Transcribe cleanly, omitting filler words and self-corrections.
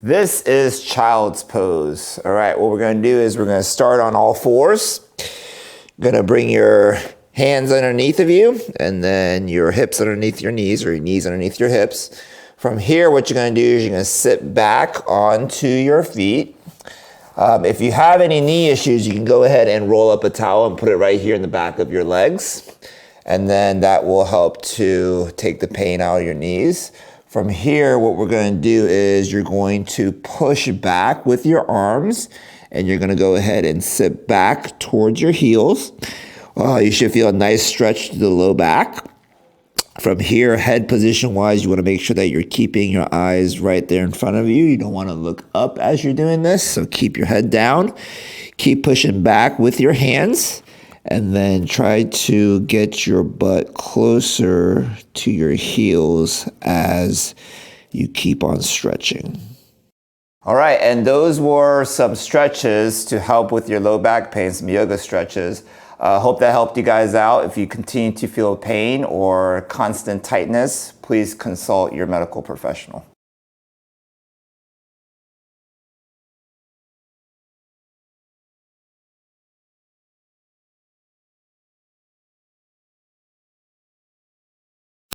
This is child's pose. All right, what we're gonna do is we're gonna start on all fours. You're gonna bring your hands underneath of you and then your hips underneath your knees, or your knees underneath your hips. From here, what you're gonna do is you're gonna sit back onto your feet. If you have any knee issues, you can go ahead and roll up a towel and put it right here in the back of your legs. And then that will help to take the pain out of your knees. From here, what we're going to do is you're going to push back with your arms, and you're going to go ahead and sit back towards your heels. You should feel a nice stretch to the low back. From here, head position wise, you want to make sure that you're keeping your eyes right there in front of you. You don't want to look up as you're doing this, so keep your head down. Keep pushing back with your hands. And then try to get your butt closer to your heels as you keep on stretching. All right, and those were some stretches to help with your low back pain, some yoga stretches. Hope that helped you guys out. If you continue to feel pain or constant tightness, please consult your medical professional.